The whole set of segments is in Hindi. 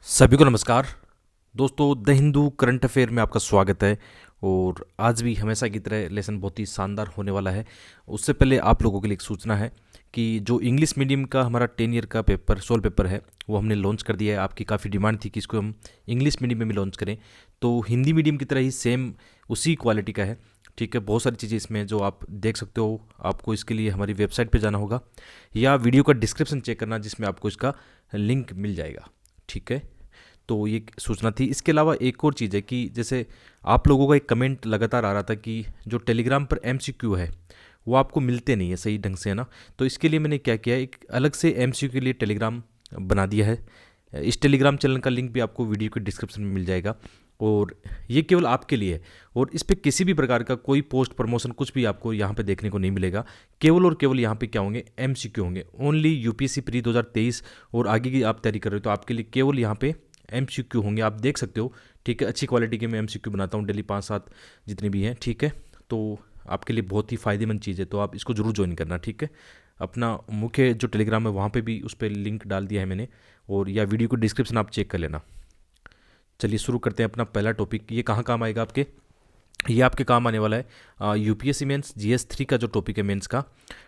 सभी को नमस्कार। दोस्तों, द हिंदू करंट अफेयर में आपका स्वागत है। और आज भी हमेशा की तरह लेसन बहुत ही शानदार होने वाला है। उससे पहले आप लोगों के लिए एक सूचना है कि जो इंग्लिश मीडियम का हमारा 10 ईयर का पेपर सोल पेपर है वो हमने लॉन्च कर दिया है। आपकी काफ़ी डिमांड थी कि इसको हम इंग्लिश मीडियम में भी लॉन्च करें, तो हिंदी मीडियम की तरह ही सेम उसी क्वालिटी का है। ठीक है, बहुत सारी चीज़ें इसमें जो आप देख सकते हो। आपको इसके लिए हमारी वेबसाइट पे जाना होगा या वीडियो का डिस्क्रिप्शन चेक करना, जिसमें आपको इसका लिंक मिल जाएगा। ठीक है, तो ये सूचना थी। इसके अलावा एक और चीज़ है कि जैसे आप लोगों का एक कमेंट लगातार आ रहा था कि जो टेलीग्राम पर एमसीक्यू है वो आपको मिलते नहीं है सही ढंग से, है ना। तो इसके लिए मैंने क्या किया है, एक अलग से एमसीक्यू के लिए टेलीग्राम बना दिया है। इस टेलीग्राम चैनल का लिंक भी आपको वीडियो के डिस्क्रिप्शन में मिल जाएगा। और ये केवल आपके लिए है, और इस पर किसी भी प्रकार का कोई पोस्ट प्रमोशन कुछ भी आपको यहाँ पे देखने को नहीं मिलेगा। केवल और केवल यहाँ पे क्या होंगे, एमसीक्यू होंगे। ओनली यूपीएससी प्री 2023 और आगे की आप तैयारी कर रहे हो तो आपके लिए केवल यहाँ पे एमसीक्यू होंगे। आप देख सकते हो। ठीक है, अच्छी क्वालिटी के मैं एमसीक्यू बनाता हूँ डेली 5-7 जितने भी हैं। ठीक है, तो आपके लिए बहुत ही फ़ायदेमंद चीज़ है, तो आप इसको जरूर ज्वाइन करना। ठीक है, अपना मुख्य जो टेलीग्राम है वहाँ पे भी उस पर लिंक डाल दिया है मैंने, और या वीडियो को डिस्क्रिप्शन आप चेक कर लेना। चलिए शुरू करते हैं अपना पहला टॉपिक। ये कहाँ काम आएगा आपके, ये आपके काम आने वाला है यूपीएससी मेंस GS3 का जो टॉपिक है मेंस का।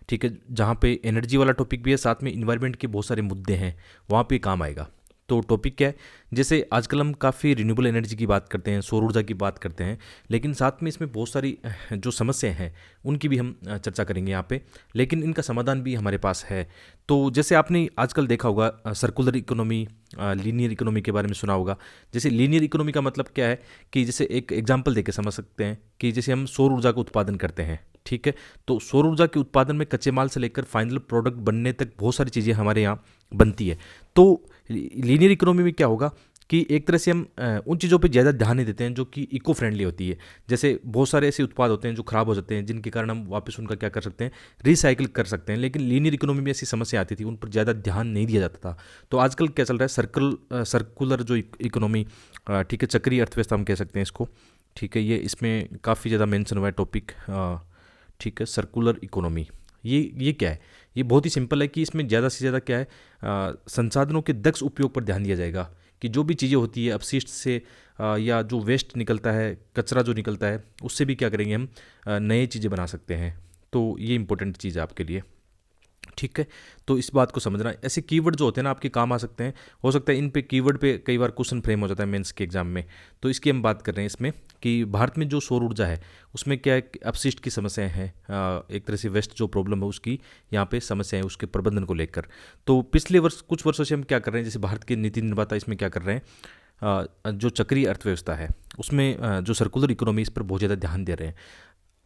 ठीक है, जहाँ पे एनर्जी वाला टॉपिक भी है, साथ में इन्वायरमेंट के बहुत सारे मुद्दे हैं, वहाँ पे काम आएगा। तो टॉपिक क्या है, जैसे आजकल हम काफ़ी रिन्यूएबल एनर्जी की बात करते हैं, सौर ऊर्जा की बात करते हैं, लेकिन साथ में इसमें बहुत सारी जो समस्याएं हैं उनकी भी हम चर्चा करेंगे यहाँ पे, लेकिन इनका समाधान भी हमारे पास है। तो जैसे आपने आजकल देखा होगा सर्कुलर इकोनॉमी, लीनियर इकोनॉमी के बारे में सुना होगा। जैसे लीनियर इकोनॉमी का मतलब क्या है कि जैसे एक एग्जाम्पल देके समझ सकते हैं कि जैसे हम सौर ऊर्जा का उत्पादन करते हैं। ठीक है, तो सौर ऊर्जा के उत्पादन में कच्चे माल से लेकर फाइनल प्रोडक्ट बनने तक बहुत सारी चीज़ें हमारे यहाँ बनती है। तो लीनियर इकोनॉमी में क्या होगा कि एक तरह से हम उन चीज़ों पे ज़्यादा ध्यान नहीं देते हैं जो कि इको फ्रेंडली होती है। जैसे बहुत सारे ऐसे उत्पाद होते हैं जो ख़राब हो जाते हैं, जिनके कारण हम वापस उनका क्या कर सकते हैं, रिसाइकिल कर सकते हैं, लेकिन लीनियर इकोनॉमी में ऐसी समस्या आती थी, उन पर ज़्यादा ध्यान नहीं दिया जाता था। तो आजकल क्या चल रहा है, सर्कुलर जो इकोनॉमी, ठीक है, चक्रीय अर्थव्यवस्था हम कह सकते हैं इसको। ठीक है, ये इसमें काफ़ी ज़्यादा मेंशन हुआ है टॉपिक। ठीक है, सर्कुलर इकोनॉमी ये क्या है, ये बहुत ही सिंपल है कि इसमें ज़्यादा से ज़्यादा क्या है, संसाधनों के दक्ष उपयोग पर ध्यान दिया जाएगा। कि जो भी चीज़ें होती है अपशिष्ट से, या जो वेस्ट निकलता है, कचरा जो निकलता है, उससे भी क्या करेंगे हम, नई चीज़ें बना सकते हैं। तो ये इंपॉर्टेंट चीज़ है आपके लिए। ठीक है, तो इस बात को समझना। ऐसे कीवर्ड जो होते हैं ना आपके काम आ सकते हैं, हो सकता है इन पे कीवर्ड पे कई बार क्वेश्चन फ्रेम हो जाता है मेंस के एग्जाम में। तो इसकी हम बात कर रहे हैं इसमें कि भारत में जो सौर ऊर्जा है उसमें क्या है, अपशिष्ट की समस्याएं हैं, एक तरह से वेस्ट जो प्रॉब्लम है उसकी यहाँ पे समस्या है, उसके प्रबंधन को लेकर। तो पिछले वर्ष कुछ वर्षों से हम क्या कर रहे हैं, जैसे भारत के नीति निर्माता इसमें क्या कर रहे हैं, जो चक्रीय अर्थव्यवस्था है उसमें जो सर्कुलर इकोनॉमी, इस पर बहुत ज़्यादा ध्यान दे रहे हैं।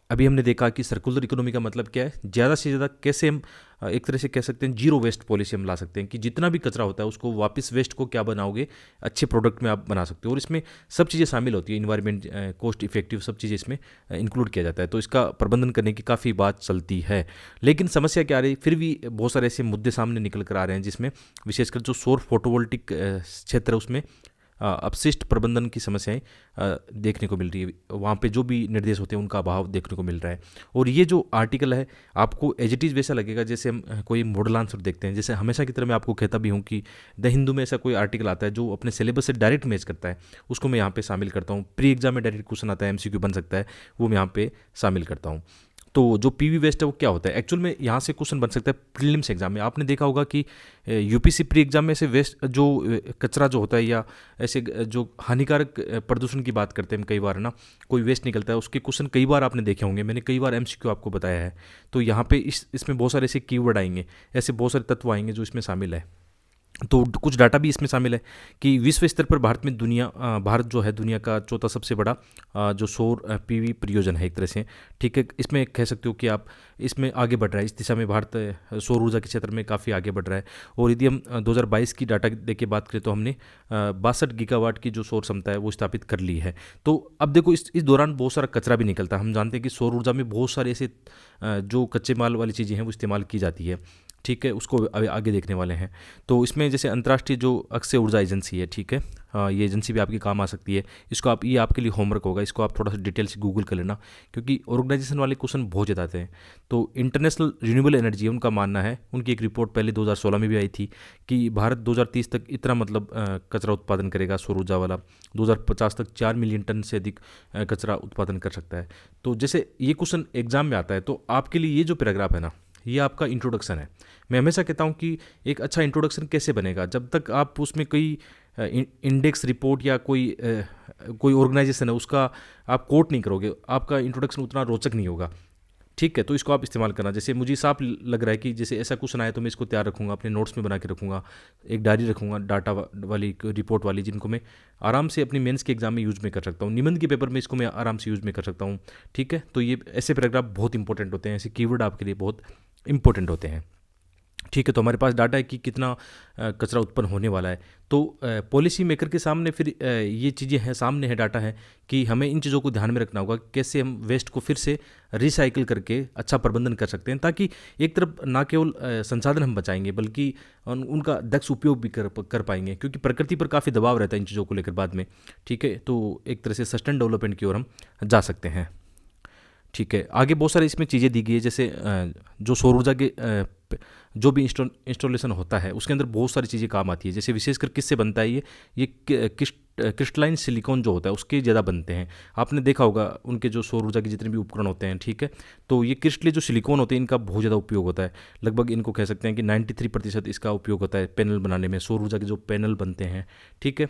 अभी हमने देखा कि सर्कुलर इकोनॉमी का मतलब क्या है, ज़्यादा से ज़्यादा कैसे हम एक तरह से कह सकते हैं जीरो वेस्ट पॉलिसी हम ला सकते हैं, कि जितना भी कचरा होता है उसको वापस वेस्ट को क्या बनाओगे, अच्छे प्रोडक्ट में आप बना सकते हो। और इसमें सब चीज़ें शामिल होती है, इन्वायरमेंट, कॉस्ट इफेक्टिव, सब चीज़ें इसमें इंक्लूड किया जाता है। तो इसका प्रबंधन करने की काफ़ी बात चलती है। लेकिन समस्या क्या आ रही है, फिर भी बहुत सारे ऐसे मुद्दे सामने निकल कर आ रहे हैं, जिसमें विशेषकर जो सौर फोटोवोल्टिक क्षेत्र है उसमें अपशिष्ट प्रबंधन की समस्याएं देखने को मिल रही है। वहाँ पे जो भी निर्देश होते हैं उनका अभाव देखने को मिल रहा है। और ये जो आर्टिकल है आपको एज इट इज़ वैसा लगेगा जैसे हम कोई मॉडल आंसर देखते हैं। जैसे हमेशा की तरह मैं आपको कहता भी हूँ कि द हिंदू में ऐसा कोई आर्टिकल आता है जो अपने सिलेबस से डायरेक्ट मैच करता है, उसको मैं यहाँ पे शामिल करता हूँ। प्री एग्जाम में डायरेक्ट क्वेश्चन आता है, MCQ बन सकता है, वो मैं यहाँ पे शामिल करता हूँ। तो जो PV वेस्ट है वो क्या होता है, एक्चुअल में यहाँ से क्वेश्चन बन सकता है प्रीलिम्स एग्जाम में। आपने देखा होगा कि यूपीसी प्री एग्जाम में से वेस्ट जो कचरा जो होता है, या ऐसे जो हानिकारक प्रदूषण की बात करते हैं हम कई बार, ना कोई वेस्ट निकलता है, उसके क्वेश्चन कई बार आपने देखे होंगे, मैंने कई बार MCQ आपको बताया है। तो यहाँ पे इसमें बहुत सारे ऐसे कीवर्ड आएंगे, ऐसे बहुत सारे तत्व आएंगे जो इसमें शामिल है। तो कुछ डाटा भी इसमें शामिल है कि विश्व स्तर पर भारत जो है दुनिया का चौथा सबसे बड़ा जो सौर PV परियोजना है एक तरह से। ठीक है, इसमें कह सकते हो कि आप इसमें आगे बढ़ रहा है, इस दिशा में भारत सौर ऊर्जा के क्षेत्र में काफ़ी आगे बढ़ रहा है। और यदि हम 2022 की डाटा देके बात करें तो हमने 62 गीगावाट की जो सौर क्षमता है वो स्थापित कर ली है। तो अब देखो इस दौरान बहुत सारा कचरा भी निकलता है। हम जानते हैं कि सौर ऊर्जा में बहुत सारे ऐसे जो कच्चे माल वाली चीज़ें हैं वो इस्तेमाल की जाती है। ठीक है, उसको आगे देखने वाले हैं। तो इसमें जैसे अंतर्राष्ट्रीय जो अक्षय ऊर्जा एजेंसी है, ठीक है, ये एजेंसी भी आपके काम आ सकती है। इसको आप, ये आपके लिए होमवर्क होगा, इसको आप थोड़ा सा डिटेल से गूगल कर लेना, क्योंकि ऑर्गेनाइजेशन वाले क्वेश्चन बहुत ज़्यादा आते हैं। तो इंटरनेशनल रिन्यूएबल एनर्जी, उनका मानना है, उनकी एक रिपोर्ट पहले 2016 में भी आई थी कि भारत 2030 तक इतना मतलब कचरा उत्पादन करेगा सौर ऊर्जा वाला, 2050 तक 4 मिलियन टन से अधिक कचरा उत्पादन कर सकता है। तो जैसे ये क्वेश्चन एग्जाम में आता है, तो आपके लिए ये जो पैराग्राफ है ना, ये आपका इंट्रोडक्शन है। मैं हमेशा कहता हूँ कि एक अच्छा इंट्रोडक्शन कैसे बनेगा, जब तक आप उसमें कोई इंडेक्स रिपोर्ट या कोई ऑर्गेनाइजेशन है उसका आप कोट नहीं करोगे, आपका इंट्रोडक्शन उतना रोचक नहीं होगा। ठीक है, तो इसको आप इस्तेमाल करना। जैसे मुझे साफ लग रहा है कि जैसे ऐसा क्वेश्चन आया तो मैं इसको तैयार रखूँगा, अपने नोट्स में बना के रखूँगा, एक डायरी रखूँगा डाटा वाली, रिपोर्ट वाली, जिनको मैं आराम से अपनी मेंस के एग्जाम में यूज में कर सकता हूँ, निबंध के पेपर में इसको मैं आराम से यूज में कर सकता हूँ। ठीक है, तो ये ऐसे पैराग्राफ बहुत इंपॉर्टेंट होते हैं, ऐसे कीवर्ड आपके लिए बहुत इंपॉर्टेंट होते हैं। ठीक है, तो हमारे पास डाटा है कि कितना कचरा उत्पन्न होने वाला है। तो पॉलिसी मेकर के सामने फिर ये चीज़ें हैं, सामने है डाटा है कि हमें इन चीज़ों को ध्यान में रखना होगा, कैसे हम वेस्ट को फिर से रिसाइकिल करके अच्छा प्रबंधन कर सकते हैं, ताकि एक तरफ ना केवल संसाधन हम बचाएंगे बल्कि उनका दक्ष उपयोग भी कर पाएंगे, क्योंकि प्रकृति पर काफ़ी दबाव रहता है इन चीज़ों को लेकर बाद में। ठीक है, तो एक तरह से सस्टेन डेवलपमेंट की ओर हम जा सकते हैं। ठीक है, आगे बहुत सारी इसमें चीज़ें दी गई है, जैसे जो सौर ऊर्जा के जो भी इंस्टॉलेशन होता है उसके अंदर बहुत सारी चीज़ें काम आती है। जैसे विशेषकर किससे बनता है ये क्रिस्टलाइन सिलिकॉन जो होता है उसके ज़्यादा बनते हैं। आपने देखा होगा उनके जो सौर ऊर्जा के जितने भी उपकरण होते हैं, ठीक है, तो ये क्रिस्टलीय जो सिलिकॉन होते हैं इनका बहुत ज़्यादा उपयोग होता है। लगभग इनको कह सकते हैं कि 93% इसका उपयोग होता है पैनल बनाने में, सौर ऊर्जा के जो पैनल बनते हैं। ठीक है,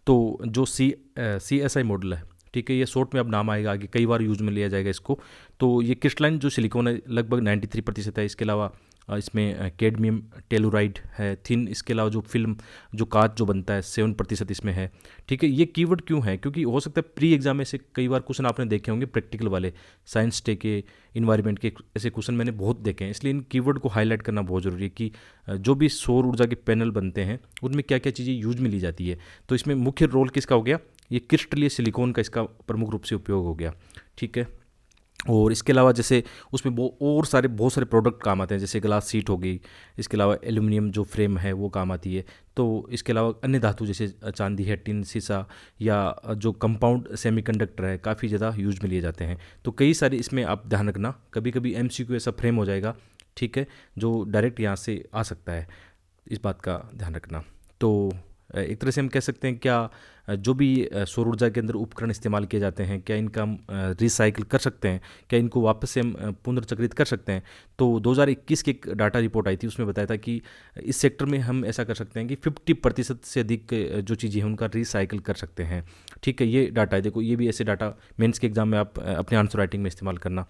तो जो CSI मॉडल है, ठीक है, ये शॉर्ट में अब नाम आएगा, आगे कई बार यूज में लिया जाएगा इसको। तो ये क्रिस्टलाइन जो सिलिकॉन है लगभग 93% है। इसके अलावा इसमें कैडमियम टेलुराइड है, थिन। इसके अलावा जो फिल्म, जो कांच जो बनता है 7% इसमें है। ठीक है, ये कीवर्ड क्यों है, क्योंकि हो सकता है प्री एग्जाम में से कई बार क्वेश्चन आपने देखे होंगे प्रैक्टिकल वाले, साइंस डे के, इन्वायरमेंट के, ऐसे क्वेश्चन मैंने बहुत देखे हैं। इसलिए इन कीवर्ड को हाईलाइट करना बहुत ज़रूरी है कि जो भी सौर ऊर्जा के पैनल बनते हैं उनमें क्या क्या चीज़ें यूज में ली जाती है। तो इसमें मुख्य रोल किसका हो गया, ये क्रिस्टलीय सिलिकॉन का इसका प्रमुख रूप से उपयोग हो गया। ठीक है, और इसके अलावा जैसे उसमें बहुत सारे प्रोडक्ट काम आते हैं, जैसे ग्लास सीट हो गई, इसके अलावा एल्यूमिनियम जो फ्रेम है वो काम आती है। तो इसके अलावा अन्य धातु जैसे चांदी है, टिन, शीशा, या जो कंपाउंड सेमीकंडक्टर है काफ़ी ज़्यादा यूज में लिए जाते हैं। तो कई सारे इसमें आप ध्यान रखना, कभी कभी MCQ ऐसा फ्रेम हो जाएगा, ठीक है, जो डायरेक्ट यहाँ से आ सकता है, इस बात का ध्यान रखना। तो एक तरह से हम कह सकते हैं क्या जो भी सौर ऊर्जा के अंदर उपकरण इस्तेमाल किए जाते हैं, क्या इनका हम रिसाइकिल कर सकते हैं, क्या इनको वापस से हम पुनर्चक्रित कर सकते हैं। तो 2021 की एक डाटा रिपोर्ट आई थी, उसमें बताया था कि इस सेक्टर में हम ऐसा कर सकते हैं कि 50% से अधिक जो चीज़ें हैं उनका रिसाइकिल कर सकते हैं। ठीक है, ये डाटा है, देखो ये भी ऐसे डाटा मेंस के एग्जाम में आप अपने आंसर राइटिंग में इस्तेमाल करना।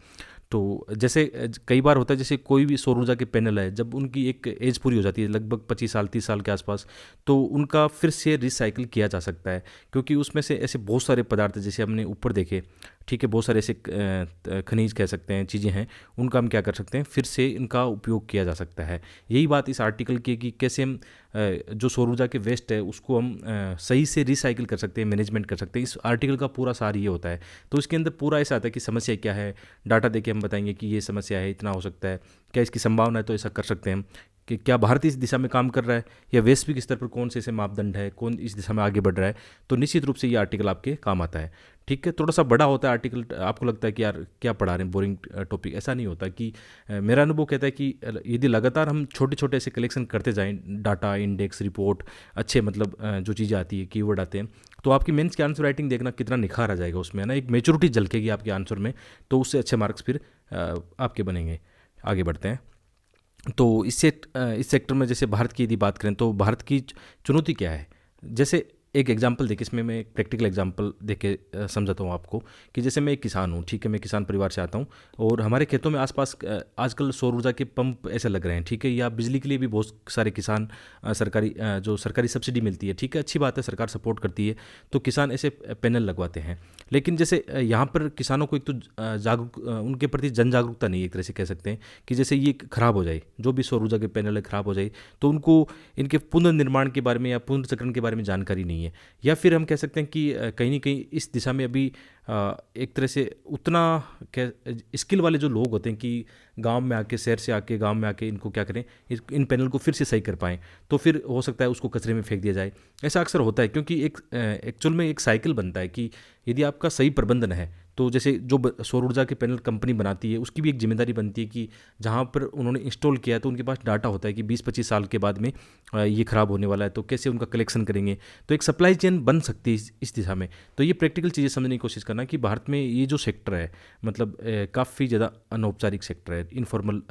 तो जैसे कई बार होता है, जैसे कोई भी सौर ऊर्जा के पैनल है, जब उनकी एक एज पूरी हो जाती है, लगभग 25 साल 30 साल के आसपास, तो उनका फिर से रिसाइकिल किया जा सकता है, क्योंकि उसमें से ऐसे बहुत सारे पदार्थ जैसे हमने ऊपर देखे, ठीक है, बहुत सारे ऐसे खनिज कह सकते हैं, चीज़ें हैं, उनका हम क्या कर सकते हैं, फिर से इनका उपयोग किया जा सकता है। यही बात इस आर्टिकल की कि कैसे हम जो सौर ऊर्जा के वेस्ट है उसको हम सही से रिसाइकिल कर सकते हैं, मैनेजमेंट कर सकते हैं। इस आर्टिकल का पूरा सार ये होता है। तो इसके अंदर पूरा ऐसा आता है कि समस्या क्या है, डाटा देके हम बताएंगे कि ये समस्या है, इतना हो सकता है, क्या इसकी संभावना है, तो ऐसा कर सकते हैं हम, कि क्या भारत इस दिशा में काम कर रहा है, या वैश्विक स्तर पर कौन से ऐसे मापदंड है, कौन इस दिशा में आगे बढ़ रहा है। तो निश्चित रूप से ये आर्टिकल आपके काम आता है। ठीक है, थोड़ा सा बड़ा होता है आर्टिकल, आपको लगता है कि यार क्या पढ़ा रहे हैं, बोरिंग टॉपिक, ऐसा नहीं होता। कि मेरा अनुभव कहता है कि यदि लगातार हम छोटे छोटे ऐसे कलेक्शन करते जाएं, डाटा, इंडेक्स, रिपोर्ट, अच्छे मतलब जो चीज़ें आती है, कीवर्ड आते हैं, तो आपकी मेंस की आंसर राइटिंग देखना कितना निखार आ जाएगा उसमें, है ना, एक मेच्योरिटी झलकेगी आपके आंसर में, तो उससे अच्छे मार्क्स फिर आपके बनेंगे। आगे बढ़ते हैं। तो इससे इस सेक्टर में जैसे भारत की यदि बात करें तो भारत की चुनौती क्या है। जैसे एक एग्जांपल देखिए, इसमें मैं एक प्रैक्टिकल एग्जांपल देके समझाता हूँ आपको कि जैसे मैं एक किसान हूँ, ठीक है, मैं किसान परिवार से आता हूँ, और हमारे खेतों में आसपास आजकल सौर ऊर्जा के पंप ऐसे लग रहे हैं, ठीक है, या बिजली के लिए भी बहुत सारे किसान जो सरकारी सब्सिडी मिलती है, ठीक है, अच्छी बात है, सरकार सपोर्ट करती है, तो किसान ऐसे पैनल लगवाते हैं। लेकिन जैसे यहाँ पर किसानों को एक तो जागरूक, उनके प्रति जन जागरूकता नहीं, एक तरह से कह सकते हैं कि जैसे ये खराब हो जाए, जो भी सौर ऊर्जा के पैनल है खराब हो जाए, तो उनको इनके पुनर्निर्माण के बारे में या पुनर्चक्रण के बारे में जानकारी नहीं है। या फिर हम कह सकते हैं कि कहीं ना कहीं इस दिशा में अभी एक तरह से उतना स्किल वाले जो लोग होते हैं कि गांव में आके, शहर से आके गांव में आके इनको क्या करें, इन पैनल को फिर से सही कर पाएँ। तो फिर हो सकता है उसको कचरे में फेंक दिया जाए। ऐसा अक्सर होता है क्योंकि एक एक्चुअल में एक साइकिल बनता है कि यदि आपका सही प्रबंधन है तो जैसे जो सौर ऊर्जा के पैनल कंपनी बनाती है उसकी भी एक जिम्मेदारी बनती है कि जहाँ पर उन्होंने इंस्टॉल किया है तो उनके पास डाटा होता है कि 20-25 साल के बाद में ये ख़राब होने वाला है, तो कैसे उनका कलेक्शन करेंगे। तो एक सप्लाई चेन बन सकती है इस दिशा में। तो ये प्रैक्टिकल चीज़ें समझने की कोशिश करना कि भारत में ये जो सेक्टर है मतलब काफ़ी ज़्यादा अनौपचारिक सेक्टर है, इनफॉर्मल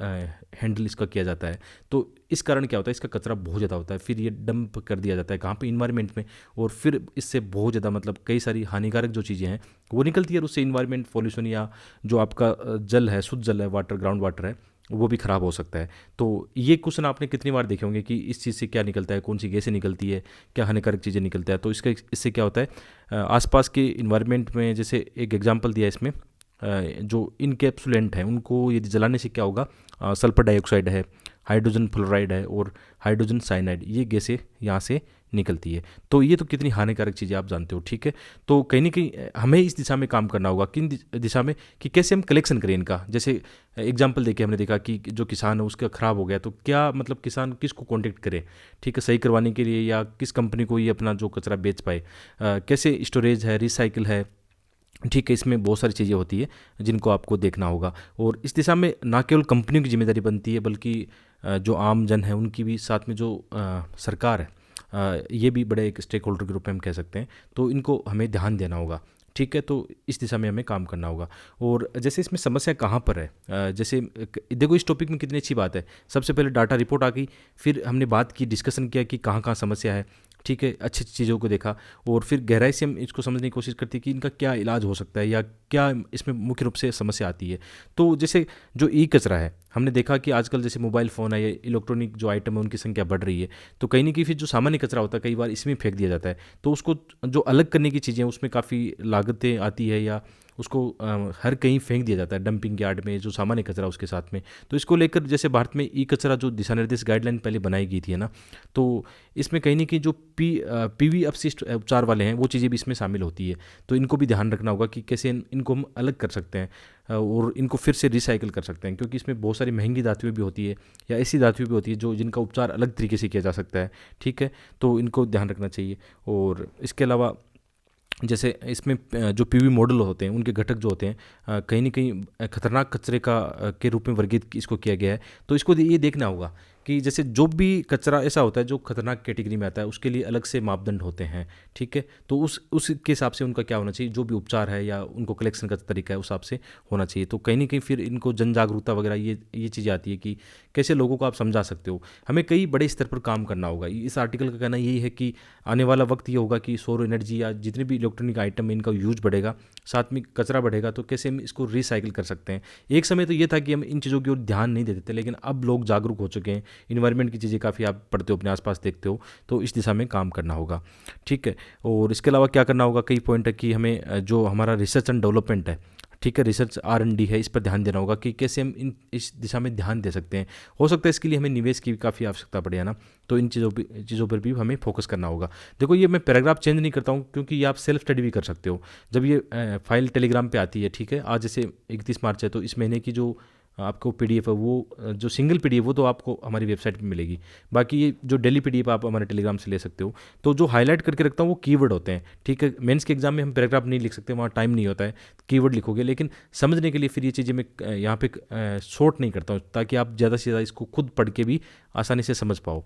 हैंडल इसका किया जाता है। तो इस कारण क्या होता है, इसका कचरा बहुत ज़्यादा होता है, फिर ये डंप कर दिया जाता है कहाँ पे, इन्वायरमेंट में, और फिर इससे बहुत ज़्यादा मतलब कई सारी हानिकारक जो चीज़ें हैं वो निकलती है और उससे इन्वायरमेंट पॉल्यूशन या जो आपका जल है, शुद्ध जल है, वाटर, ग्राउंड वाटर है, वो भी ख़राब हो सकता है। तो ये क्वेश्चन आपने कितनी बार देखे होंगे कि इस चीज़ से क्या निकलता है, कौन सी गैसें निकलती है, क्या हानिकारक चीज़ें निकलता है। तो इससे क्या होता है आसपास के इन्वायरमेंट में, जैसे एक एग्जांपल दिया इसमें, जो इनकैप्सुलेंट हैं उनको यदि जलाने से क्या होगा, सल्फर डाइऑक्साइड है, हाइड्रोजन फ्लोराइड है और हाइड्रोजन साइनाइड, ये गैसें यहाँ से निकलती है। तो ये तो कितनी हानिकारक चीज़ें आप जानते हो, ठीक है। तो कहीं ना कहीं हमें इस दिशा में काम करना होगा, किन दिशा में, कि कैसे हम कलेक्शन करें इनका। जैसे एग्जांपल देके हमने देखा कि जो किसान है उसका ख़राब हो गया तो क्या मतलब किसान किसको कांटेक्ट करे, ठीक है, सही करवाने के लिए, या किस कंपनी को ये अपना जो कचरा बेच पाए, कैसे स्टोरेज है, रिसाइकिल है, ठीक है। इसमें बहुत सारी चीज़ें होती है जिनको आपको देखना होगा। और इस दिशा में ना केवल कंपनियों की जिम्मेदारी बनती है बल्कि जो आम जन है उनकी भी, साथ में जो सरकार है, ये भी बड़े एक स्टेक होल्डर के रूप में हम कह सकते हैं। तो इनको हमें ध्यान देना होगा, ठीक है। तो इस दिशा में हमें काम करना होगा। और जैसे इसमें समस्या कहाँ पर है, जैसे देखो इस टॉपिक में कितनी अच्छी बात है, सबसे पहले डाटा रिपोर्ट आ गई, फिर हमने बात की, डिस्कशन किया कि कहाँ कहाँ समस्या है, ठीक है, अच्छी चीज़ों को देखा, और फिर गहराई से हम इसको समझने की कोशिश करते हैं कि इनका क्या इलाज हो सकता है या क्या इसमें मुख्य रूप से समस्या आती है। तो जैसे जो ई कचरा है, हमने देखा कि आजकल जैसे मोबाइल फ़ोन है या इलेक्ट्रॉनिक जो आइटम है उनकी संख्या बढ़ रही है, तो कहीं ना कहीं फिर जो सामान्य कचरा होता है कई बार इसमें फेंक दिया जाता है। तो उसको जो अलग करने की चीज़ें उसमें काफ़ी लागतें आती है, या उसको हर कहीं फेंक दिया जाता है डंपिंग यार्ड में, जो सामान्य कचरा उसके साथ में। तो इसको लेकर जैसे भारत में ई कचरा जो दिशा निर्देश गाइडलाइन पहले बनाई गई थी, है ना, तो इसमें कहीं ना कहीं जो पीवी अपशिष्ट उपचार वाले हैं वो चीज़ें भी इसमें शामिल होती है। तो इनको भी ध्यान रखना होगा कि कैसे इनको हम अलग कर सकते हैं और इनको फिर से रिसाइकिल कर सकते हैं, क्योंकि इसमें बहुत सारी महंगी धातुएं भी होती है या ऐसी धातुएं भी होती है जो जिनका उपचार अलग तरीके से किया जा सकता है, ठीक है। तो इनको ध्यान रखना चाहिए। और इसके अलावा जैसे इसमें जो पीवी मॉडल होते हैं उनके घटक जो होते हैं कहीं ना कहीं खतरनाक कचरे का के रूप में वर्गीकृत इसको किया गया है। तो इसको ये देखना होगा कि जैसे जो भी कचरा ऐसा होता है जो खतरनाक कैटेगरी में आता है उसके लिए अलग से मापदंड होते हैं, ठीक है। तो उसके हिसाब से उनका क्या होना चाहिए, जो भी उपचार है या उनको कलेक्शन का तरीका है उस हिसाब से होना चाहिए। तो कहीं ना कहीं फिर इनको जन जागरूकता वगैरह ये चीज़ें आती है कि कैसे लोगों को आप समझा सकते हो। हमें कई बड़े स्तर पर काम करना होगा। इस आर्टिकल का कहना यही है कि आने वाला वक्त ये होगा कि सौर एनर्जी या जितने भी इलेक्ट्रॉनिक आइटम है इनका यूज बढ़ेगा, साथ में कचरा बढ़ेगा, तो कैसे हम इसको रिसाइकिल कर सकते हैं। एक समय तो ये था कि हम इन चीज़ों की ओर ध्यान नहीं देते थे, लेकिन अब लोग जागरूक हो चुके हैं, इन्वायरमेंट की चीज़ें काफ़ी आप पढ़ते हो, अपने आसपास देखते हो, तो इस दिशा में काम करना होगा, ठीक है। और इसके अलावा क्या करना होगा, कई पॉइंट है कि हमें जो हमारा रिसर्च एंड डेवलपमेंट है, ठीक है, रिसर्च R&D है, इस पर ध्यान देना होगा कि कैसे हम इस दिशा में ध्यान दे सकते हैं। हो सकता है इसके लिए हमें निवेश की भी काफ़ी आवश्यकता पड़े, है ना। तो इन चीज़ों पर भी हमें फोकस करना होगा। देखो ये मैं पैराग्राफ चेंज नहीं करता हूँ क्योंकि ये आप सेल्फ स्टडी भी कर सकते हो। जब ये फाइल टेलीग्राम पे आती है, ठीक है, आज जैसे 31 मार्च है, तो इस महीने की जो आपको PDF है वो जो सिंगल PDF वो तो आपको हमारी वेबसाइट पे मिलेगी। बाकी ये जो डेली PDF आप हमारे टेलीग्राम से ले सकते हो। तो जो हाईलाइट करके रखता हूँ वो कीवर्ड होते हैं, ठीक है। मेंस के एग्जाम में हम पैराग्राफ नहीं लिख सकते, वहाँ टाइम नहीं होता है, कीवर्ड लिखोगे। लेकिन समझने के लिए फिर ये चीज़ें मैं यहाँ पे शॉर्ट नहीं करता हूँ ताकि आप ज़्यादा से ज़्यादा इसको खुद पढ़ के भी आसानी से समझ पाओ,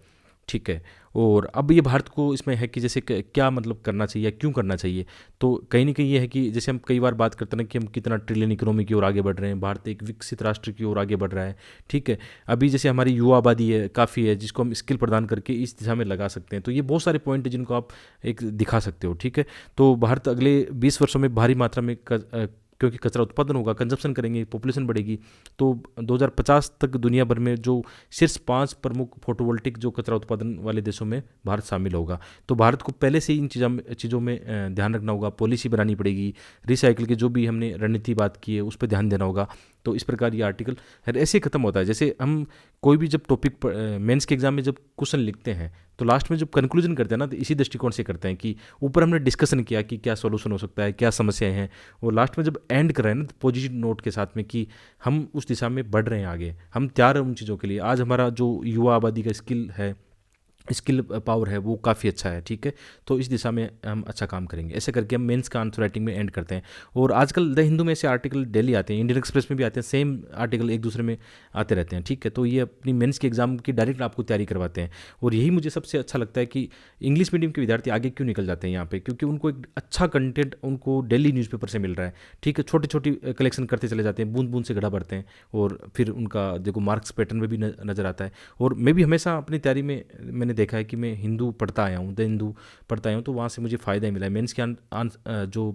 ठीक है। और अब ये भारत को इसमें है कि जैसे क्या मतलब करना चाहिए, क्यों करना चाहिए। तो कहीं ना कहीं ये है कि जैसे हम कई बार बात करते हैं कि हम कितना ट्रिलियन इकोनॉमी की ओर आगे बढ़ रहे हैं, भारत एक विकसित राष्ट्र की ओर आगे बढ़ रहा है, ठीक है। अभी जैसे हमारी युवा आबादी है काफ़ी है, जिसको हम स्किल प्रदान करके इस दिशा में लगा सकते हैं। तो ये बहुत सारे पॉइंट है जिनको आप एक दिखा सकते हो, ठीक है। तो भारत अगले 20 वर्षों में भारी मात्रा में क्योंकि कचरा उत्पादन होगा, कंजप्शन करेंगे, पॉपुलेशन बढ़ेगी, तो 2050 तक दुनिया भर में जो शीर्ष 5 प्रमुख फोटोवोल्टिक जो कचरा उत्पादन वाले देशों में भारत शामिल होगा। तो भारत को पहले से ही इन चीज़ों में ध्यान रखना होगा, पॉलिसी बनानी पड़ेगी, रिसाइकिल की जो भी हमने रणनीति बात की है उस पर ध्यान देना होगा, तो इस प्रकार ये आर्टिकल ऐसे ख़त्म होता है। जैसे हम कोई भी जब टॉपिक मेंस के एग्जाम में जब क्वेश्चन लिखते हैं तो लास्ट में जब कंक्लूजन करते हैं ना, तो इसी दृष्टिकोण से करते हैं कि ऊपर हमने डिस्कशन किया कि क्या सॉल्यूशन हो सकता है, क्या समस्याएं हैं, और लास्ट में जब एंड कर रहे हैं ना पॉजिटिव नोट के साथ में कि हम उस दिशा में बढ़ रहे हैं, आगे हम तैयार हैं उन चीज़ों के लिए। आज हमारा जो युवा आबादी का स्किल पावर है वो काफ़ी अच्छा है, ठीक है। तो इस दिशा में हम अच्छा काम करेंगे। ऐसे करके हम मेंस का आंसर राइटिंग में एंड करते हैं। और आजकल द हिंदू में ऐसे आर्टिकल डेली आते हैं, इंडियन एक्सप्रेस में भी आते हैं, सेम आर्टिकल एक दूसरे में आते रहते हैं, ठीक है। तो ये अपनी मेंस के एग्जाम की डायरेक्ट आपको तैयारी करवाते हैं। और यही मुझे सबसे अच्छा लगता है कि इंग्लिश मीडियम के विद्यार्थी आगे क्यों निकल जाते हैं यहाँ पे, क्योंकि उनको एक अच्छा कंटेंट उनको डेली न्यूज़पेपर से मिल रहा है, ठीक है। छोटी छोटी कलेक्शन करते चले जाते हैं, बूंद बूंद से घड़ा भरते हैं, और फिर उनका देखो मार्क्स पैटर्न में भी नज़र आता है। और मैं भी हमेशा अपनी तैयारी में मैंने देखा है कि मैं हिंदू पढ़ता आया हूँ, द हिंदू पढ़ता आया हूँ, तो वहाँ से मुझे फ़ायदा ही मिला है। जो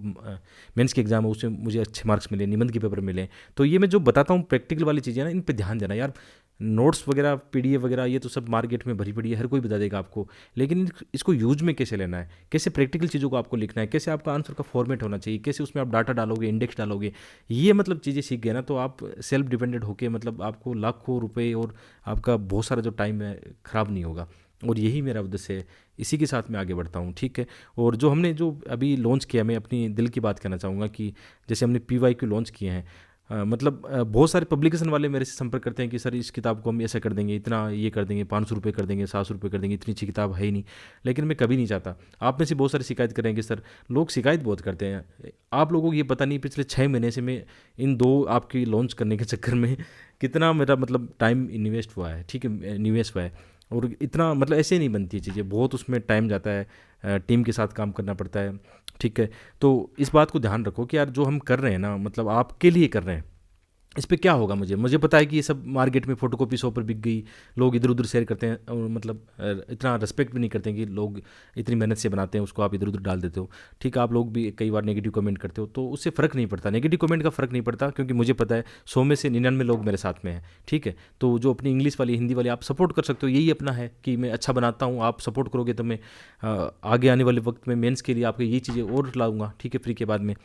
मेंस के एग्ज़ाम है उसमें मुझे अच्छे मार्क्स मिले, निबंध के पेपर मिले। तो ये मैं जो बताता हूँ प्रैक्टिकल वाली चीज़ें ना, इन पे ध्यान देना यार। नोट्स वगैरह पीडीएफ वगैरह ये तो सब मार्केट में भरी पड़ी है, हर कोई बता देगा आपको, लेकिन इसको यूज में कैसे लेना है, कैसे प्रैक्टिकल चीज़ों को आपको लिखना है, कैसे आपका आंसर का फॉर्मेट होना चाहिए, कैसे उसमें आप डाटा डालोगे, इंडेक्स डालोगे, ये मतलब चीज़ें सीख गए ना तो आप सेल्फ डिपेंडेंट होके मतलब आपको लाखों रुपए और आपका बहुत सारा जो टाइम है ख़राब नहीं होगा। और यही मेरा उद्देश्य है, इसी के साथ मैं आगे बढ़ता हूँ, ठीक है। और जो हमने जो अभी लॉन्च किया, मैं अपनी दिल की बात कहना चाहूँगा कि जैसे हमने PYQ लॉन्च किए हैं, मतलब बहुत सारे पब्लिकेशन वाले मेरे से संपर्क करते हैं कि सर इस किताब को हम ऐसा कर देंगे, इतना ये कर देंगे, 500 रुपये कर देंगे, 700 रुपये कर देंगे, इतनी अच्छी किताब है ही नहीं। लेकिन मैं कभी नहीं चाहता। आप में से बहुत सारे शिकायत करेंगे सर, लोग शिकायत बहुत करते हैं, आप लोगों को ये पता नहीं पिछले 6 महीने से मैं इन 2 आपकी लॉन्च करने के चक्कर में कितना मेरा मतलब टाइम इन्वेस्ट हुआ है, ठीक है, निवेश हुआ है। और इतना मतलब ऐसे नहीं बनती है चीज़ें, बहुत उसमें टाइम जाता है, टीम के साथ काम करना पड़ता है, ठीक है। तो इस बात को ध्यान रखो कि यार जो हम कर रहे हैं ना, मतलब आपके लिए कर रहे हैं, इस पे क्या होगा। मुझे पता है कि ये सब मार्केट में फोटोकॉपी 100 पर बिक गई, लोग इधर उधर शेयर करते हैं, और मतलब इतना रिस्पेक्ट भी नहीं करते हैं कि लोग इतनी मेहनत से बनाते हैं उसको, आप इधर उधर डाल देते हो, ठीक है। आप लोग भी कई बार नेगेटिव कमेंट करते हो, तो उससे फ़र्क नहीं पड़ता, नेगेटिव कमेंट का फ़र्क नहीं पड़ता, क्योंकि मुझे पता है 100 में से 99 लोग मेरे साथ में हैं, ठीक है। तो जो अपनी इंग्लिश वाली, हिंदी वाली आप सपोर्ट कर सकते हो, यही अपना है कि मैं अच्छा बनाता हूँ, आप सपोर्ट करोगे तो मैं आगे आने वाले वक्त में मेंस के लिए आपको ये चीज़ें और लाऊंगा, ठीक है, फ्री के बाद में।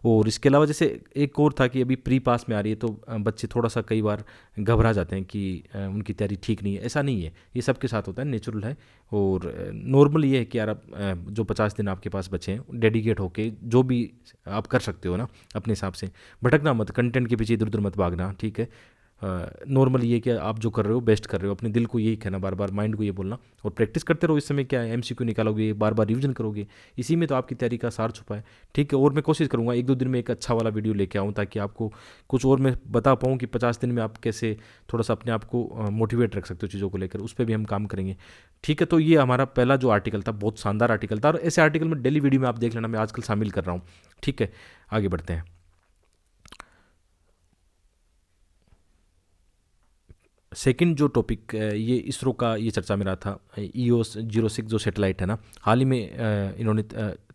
और इसके अलावा जैसे एक और था कि अभी प्री पास में आ रही है, तो बच्चे थोड़ा सा कई बार घबरा जाते हैं कि उनकी तैयारी ठीक नहीं है। ऐसा नहीं है, ये सबके साथ होता है, नेचुरल है। और नॉर्मल ये है कि यार आप जो 50 दिन आपके पास बचे हैं, डेडिकेट होके जो भी आप कर सकते हो ना अपने हिसाब से, भटकना मत, कंटेंट के पीछे इधर उधर मत भागना, ठीक है। नॉर्मल ये कि आप जो कर रहे हो बेस्ट कर रहे हो, अपने दिल को यही कहना, बार बार माइंड को ये बोलना, और प्रैक्टिस करते रहो। इस समय क्या है, MCQ निकालोगे, बार बार रिवीजन करोगे, इसी में तो आपकी तैयारी का सार छुपा है, ठीक है। और मैं कोशिश करूँगा 1-2 दिन में एक अच्छा वाला वीडियो लेके आऊँ, ताकि आपको कुछ और मैं बता पाऊँ कि 50 दिन में आप कैसे थोड़ा सा अपने आप को मोटिवेट रख सकते हो चीज़ों को लेकर, उस पर भी हम काम करेंगे, ठीक है। तो ये हमारा पहला जो आर्टिकल था, बहुत शानदार आर्टिकल था, और ऐसे आर्टिकल में डेली वीडियो में आप देख लेना, मैं आजकल शामिल कर रहा हूँ, ठीक है। आगे बढ़ते हैं। सेकंड जो टॉपिक ये इसरो का ये चर्चा में रहा था, EOS-06 जो सैटेलाइट है ना, हाल ही में इन्होंने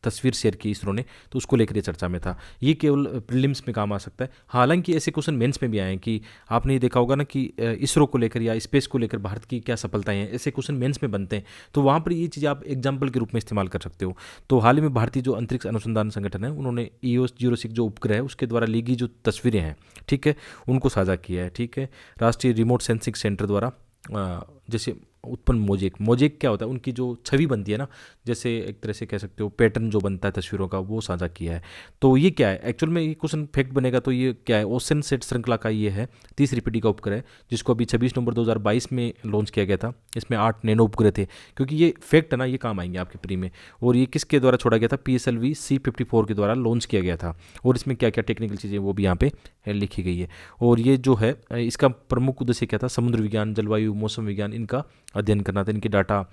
तस्वीर शेयर की इसरो ने, तो उसको लेकर ये चर्चा में था। ये केवल प्रीलिम्स में काम आ सकता है, हालांकि ऐसे क्वेश्चन मेंस में भी आए हैं कि आपने ये देखा होगा ना कि इसरो को लेकर या स्पेस को लेकर भारत की क्या सफलताएं हैं, ऐसे क्वेश्चन मेंस में बनते हैं। तो वहाँ पर ये चीज़ आप एग्जाम्पल के रूप में इस्तेमाल कर सकते हो। तो हाल ही में भारतीय जो अंतरिक्ष अनुसंधान संगठन है, उन्होंने EOS-06 जो उपग्रह है उसके द्वारा ली गई जो तस्वीरें हैं, ठीक है, उनको साझा किया है, ठीक है, राष्ट्रीय रिमोट सेंसिंग सेंटर द्वारा। जैसे उत्पन्न मोजेक क्या होता है, उनकी जो छवि बनती है ना, जैसे एक तरह से कह सकते हो पैटर्न जो बनता है तस्वीरों का, वो साझा किया है। तो ये क्या है एक्चुअल में, ये क्वेश्चन फैक्ट बनेगा तो ये क्या है, ओशन सेट श्रृंखला का ये है 30 पीढ़ी का उपग्रह, जिसको अभी 26 नवंबर 2022 में लॉन्च किया गया था। इसमें 8 नैनो उपग्रह थे, क्योंकि ये फैक्ट है ना, ये काम आएंगे आपके प्री में। और ये किसके द्वारा छोड़ा गया था, PSLV C-54 के द्वारा लॉन्च किया गया था। और इसमें क्या क्या टेक्निकल चीज़ें वो भी यहाँ पे लिखी गई है। और ये जो है इसका प्रमुख उद्देश्य क्या था, समुद्र विज्ञान, जलवायु, मौसम विज्ञान, इनका अध्ययन करना था, इनके डाटा,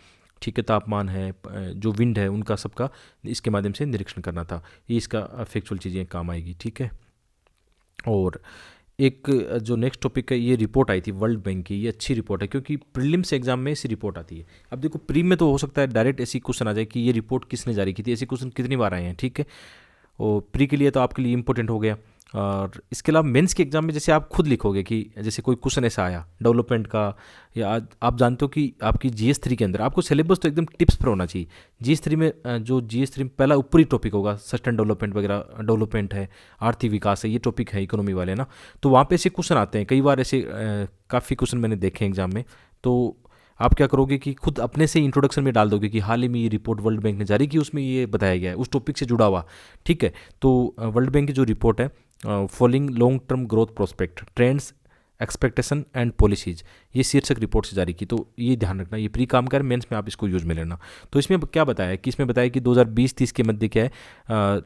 ठीक है, तापमान है, जो विंड है, उनका सबका इसके माध्यम से निरीक्षण करना था। ये इसका फैक्चुअल चीज़ें काम आएगी, ठीक है। और एक जो नेक्स्ट टॉपिक है, ये रिपोर्ट आई थी वर्ल्ड बैंक की, ये अच्छी रिपोर्ट है, क्योंकि प्रीलिम्स एग्जाम में ऐसी रिपोर्ट आती है। अब देखो प्री में तो हो सकता है डायरेक्ट ऐसी क्वेश्चन आ जाए कि ये रिपोर्ट किसने जारी की थी, ऐसे क्वेश्चन कितनी बार आए हैं, ठीक है। और प्री के लिए तो आपके लिए इंपॉर्टेंट हो गया। और इसके अलावा मेंस के एग्जाम में जैसे आप खुद लिखोगे कि जैसे कोई क्वेश्चन ऐसा आया डेवलपमेंट का, या आप जानते हो कि आपकी GS3 के अंदर आपको सिलेबस तो एकदम टिप्स पर होना चाहिए। GS3 में जो GS3 में पहला ऊपरी टॉपिक होगा सस्टेन डेवलपमेंट वगैरह, डेवलपमेंट है, आर्थिक विकास है, ये टॉपिक है इकोनॉमी वाले ना। तो वहाँ पे ऐसे क्वेश्चन आते हैं कई बार, ऐसे काफ़ी क्वेश्चन मैंने देखे हैं एग्जाम में। तो आप क्या करोगे कि खुद अपने से इंट्रोडक्शन में डाल दोगे कि हाल ही में ये रिपोर्ट वर्ल्ड बैंक ने जारी की, उसमें ये बताया गया है उस टॉपिक से जुड़ा हुआ। ठीक है, तो वर्ल्ड बैंक की जो रिपोर्ट है following long term growth prospect trends expectation and policies, ये शीर्षक रिपोर्ट से जारी की। तो ये ध्यान रखना, ये प्री काम कर मेंस में आप इसको यूज में लेना। तो इसमें क्या बताया कि इसमें बताया कि 2020-30 के मध्य क्या है,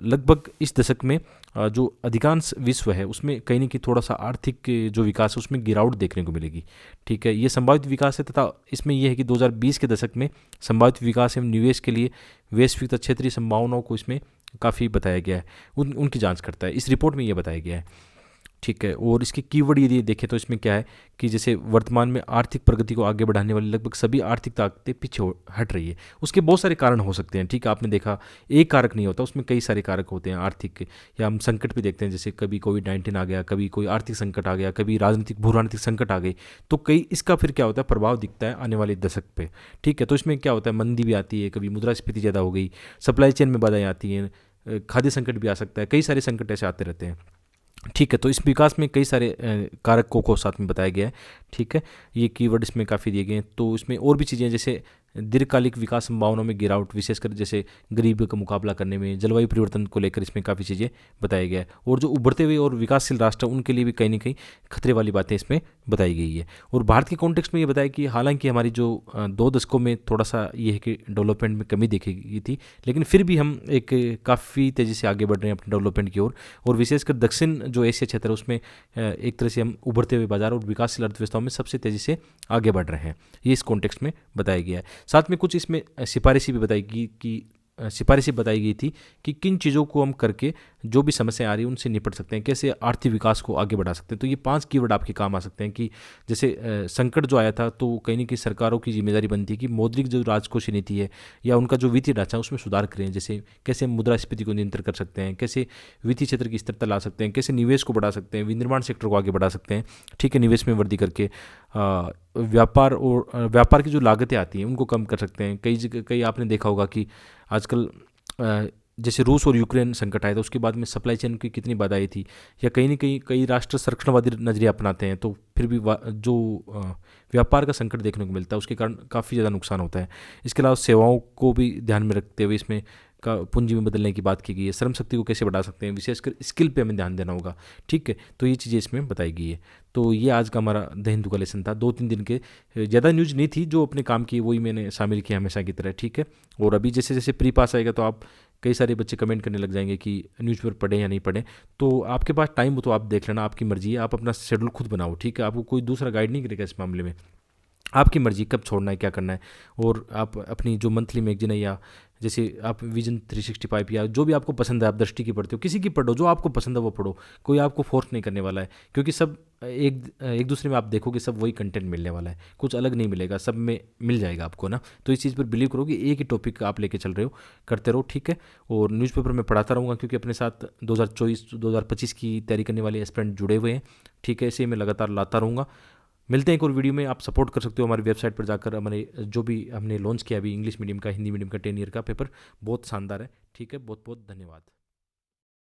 लगभग इस दशक में जो अधिकांश विश्व है उसमें कहीं ना कहीं थोड़ा सा आर्थिक जो विकास है उसमें गिरावट देखने को मिलेगी। ठीक है, ये संभावित विकास है, तथा इसमें यह है कि 2020 के दशक में संभावित विकास एवं निवेश के लिए वैश्विक तथा क्षेत्रीय संभावनाओं को इसमें काफ़ी बताया गया है, उनकी जांच करता है, इस रिपोर्ट में ये बताया गया है। ठीक है, और इसके कीवर्ड यदि देखें तो इसमें क्या है कि जैसे वर्तमान में आर्थिक प्रगति को आगे बढ़ाने वाली लगभग सभी आर्थिक ताकतें पीछे हट रही है। उसके बहुत सारे कारण हो सकते हैं। ठीक है, आपने देखा एक कारक नहीं होता, उसमें कई सारे कारक होते हैं आर्थिक, या हम संकट भी देखते हैं, जैसे कभी कोविड-19 आ गया, कभी कोई आर्थिक संकट आ गया, कभी राजनीतिक भू राजनीतिक संकट आ गई, तो कई इसका फिर क्या होता है प्रभाव दिखता है आने वाले दशक पे। ठीक है, तो इसमें क्या होता है मंदी भी आती है, कभी मुद्रास्फीति ज़्यादा हो गई, सप्लाई चेन में बाधाएं आती हैं, खाद्य संकट भी आ सकता है, कई सारे संकट ऐसे आते रहते हैं। ठीक है, तो इस विकास में कई सारे कारकों को साथ में बताया गया है। ठीक है, ये कीवर्ड इसमें काफ़ी दिए गए हैं। तो इसमें और भी चीज़ें जैसे दीर्घकालिक विकास संभावनाओं में गिरावट, विशेषकर जैसे गरीबी का मुकाबला करने में, जलवायु परिवर्तन को लेकर इसमें काफ़ी चीज़ें बताया गया है। और जो उभरते हुए और विकासशील राष्ट्र उनके लिए भी कहीं ना कहीं खतरे वाली बातें इसमें बताई गई है। और भारत के कॉन्टेक्स्ट में ये बताया कि हालांकि हमारी जो 2 दशकों में थोड़ा सा ये है कि डेवलपमेंट में कमी देखी गई थी, लेकिन फिर भी हम एक काफ़ी तेज़ी से आगे बढ़ रहे हैं अपने डेवलपमेंट की ओर। और विशेषकर दक्षिण जो एशिया क्षेत्र है उसमें एक तरह से हम उभरते हुए बाजार और विकासशील अर्थव्यवस्थाओं में सबसे तेज़ी से आगे बढ़ रहे हैं, ये इस कॉन्टेक्स्ट में बताया गया है। साथ में कुछ इसमें सिफारिशें भी बताई गई कि सिफारिशें बताई गई थी कि किन चीज़ों को हम करके जो भी समस्याएं आ रही हैं उनसे निपट सकते हैं, कैसे आर्थिक विकास को आगे बढ़ा सकते हैं। तो ये 5 कीवर्ड आपके काम आ सकते हैं कि जैसे संकट जो आया था तो कहीं ना कहीं सरकारों की जिम्मेदारी बनती है कि मौद्रिक जो राजकोषीय नीति है या उनका जो वित्तीय ढांचा है उसमें सुधार करें। जैसे कैसे हम मुद्रास्फीति को नियंत्रित कर सकते हैं, कैसे वित्तीय क्षेत्र की स्थिरता ला सकते हैं, कैसे निवेश को बढ़ा सकते हैं, विनिर्माण सेक्टर को आगे बढ़ा सकते हैं। ठीक है, निवेश में वृद्धि करके व्यापार की जो लागतें आती हैं उनको कम कर सकते हैं। कई आपने देखा होगा कि आजकल जैसे रूस और यूक्रेन संकट आया था उसके बाद में सप्लाई चेन की कितनी बाधाएं थी, या कहीं ना कहीं कई राष्ट्र संरक्षणवादी नजरिया अपनाते हैं, तो फिर भी जो व्यापार का संकट देखने को मिलता है उसके कारण काफ़ी ज़्यादा नुकसान होता है। इसके अलावा सेवाओं को भी ध्यान में रखते हुए इसमें का पूंजी में बदलने की बात की गई है। श्रम शक्ति को कैसे बढ़ा सकते हैं, विशेषकर स्किल पे हमें ध्यान देना होगा। ठीक है, तो ये चीज़ें इसमें बताई गई है। तो ये आज का हमारा द हिंदू का लेसन था, 2-3 दिन के, ज़्यादा न्यूज़ नहीं थी, जो अपने काम की वही मैंने शामिल किया हमेशा की तरह। ठीक है, और अभी जैसे जैसे प्री पास आएगा तो आप कई सारे बच्चे कमेंट करने लग जाएंगे कि न्यूज़पेपर पढ़ें या नहीं पढ़ें, तो आपके पास टाइम हो तो आप देख लेना, आपकी मर्जी है, आप अपना शेड्यूल खुद बनाओ। ठीक है, आपको कोई दूसरा गाइड नहीं करेगा इस मामले में, आपकी मर्जी कब छोड़ना है क्या करना है। और आप अपनी जो मंथली मैगजीन है या जैसे आप विजन 365 या जो भी आपको पसंद है, आप दृष्टि की पढ़ते हो, किसी की पढ़ो, जो आपको पसंद है वो पढ़ो, कोई आपको फोर्स नहीं करने वाला है, क्योंकि सब एक दूसरे में आप देखोगे सब वही कंटेंट मिलने वाला है, कुछ अलग नहीं मिलेगा, सब में मिल जाएगा आपको ना। तो इस चीज़ पर बिलीव करो कि एक ही टॉपिक आप लेके चल रहे हो, करते रहो। ठीक है, और न्यूज़पेपर में पढ़ाता रहूँगा क्योंकि अपने साथ 2024-2025 की तैयारी करने वाले एस्पिरेंट जुड़े हुए हैं। ठीक है, इसे मैं लगातार लाता रहूँगा। मिलते हैं एक और वीडियो में। आप सपोर्ट कर सकते हो हमारी वेबसाइट पर जाकर, हमारे जो भी हमने लॉन्च किया अभी इंग्लिश मीडियम का, हिंदी मीडियम का 10 ईयर का पेपर बहुत शानदार है। ठीक है, बहुत बहुत धन्यवाद।